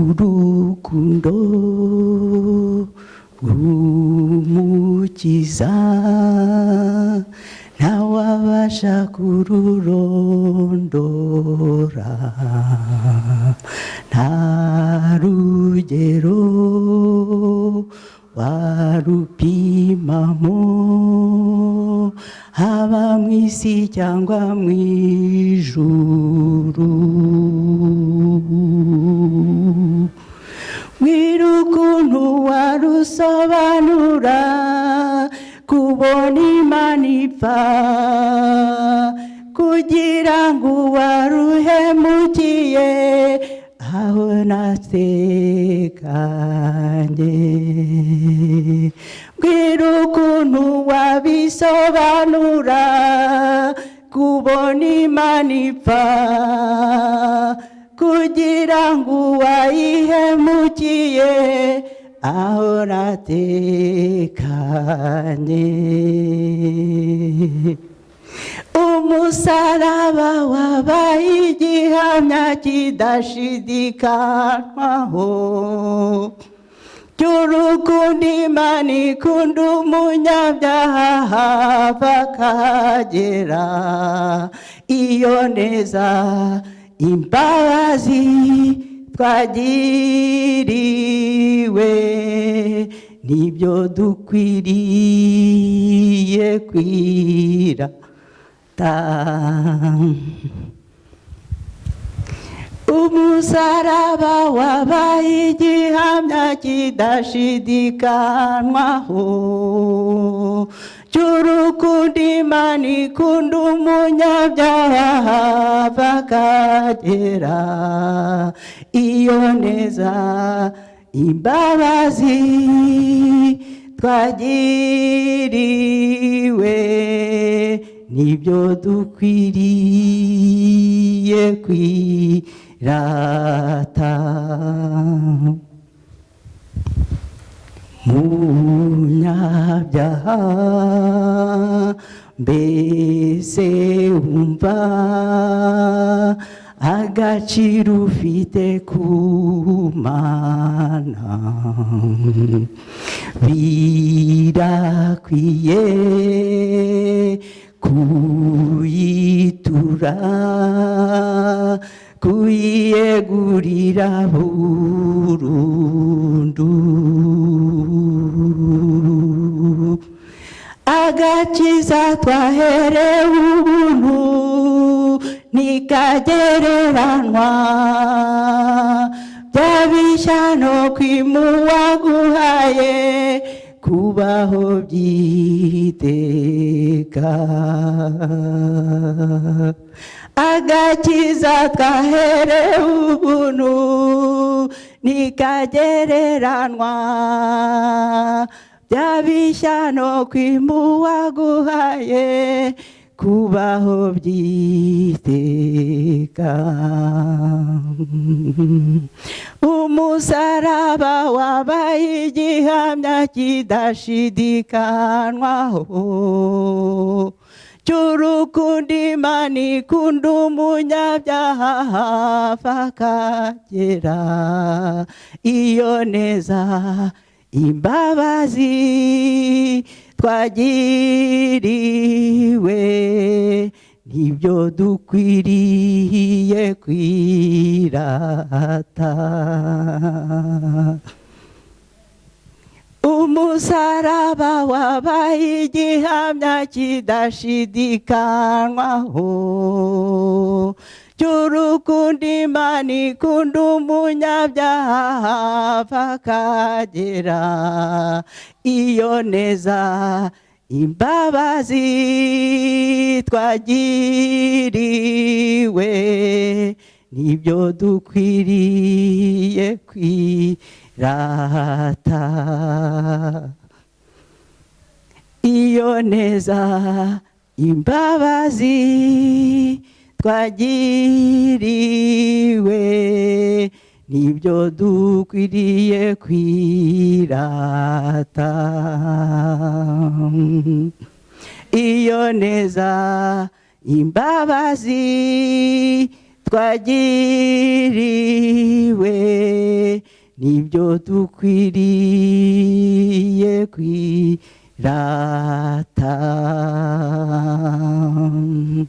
urukundo rw'umukiza ntawabasha kururondora, nta rugero warupimamo, haba mu isi cyangwa mu ijuru. Mbwira ukuntu warusobanura, kubona Imana ipfa kugira ngo uwaruhemukiye aho natekanye. Mbwira ukuntu wabisobanura, kubona Imana ipfa kugira ngo uwayihemukiye aho natekanye. Umusaraba wabaye igihamya kidashidikanywaho cy'urukundo Imana ikunda umunyabyaha bakagera iyo neza, imbabazi twagiriwe nibyo dukwiriye kwirata. Umusaraba wabaye igihamya kidashidikanywaho cy'urukundo Imana ikunda umunyabyaha bakagera iyo neza, imbabazi twagiriwe nibyo dukwiriye kwirata. Munyabyaha mbese wumva agaciro ufite ku Mana? Birakwiye kuyitura, kuyiyegurira burundu. Agakiza twaherewe ubuntu nikagereranywa, byabishya no kwimuwaguhaye kubaho byiteka. Agakiza twaherewe ubuntu nikagereranywa, byabishya no kwimuwaguhaye kubaho byiteka. Umusaraba wabaye igihamya kidashidikanywaho cy'urukundo Imana ikunda umunyabyaha bakagera iyo neza, imbabazi twagiriwe nibyo dukwiriye kwirata. Umusaraba wabaye igihamya kidashidikanywaho cy'urukundo Imana ikunda umunyabyaha bakagera iyo neza, imbabazi twagiriwe nibyo dukwiriye kwirata. Iyo neza, imbabazi twagiriwe nibyo dukwiriye kwirata. Iyo neza, imbabazi twagiriwe nibyo dukwiriye kwirata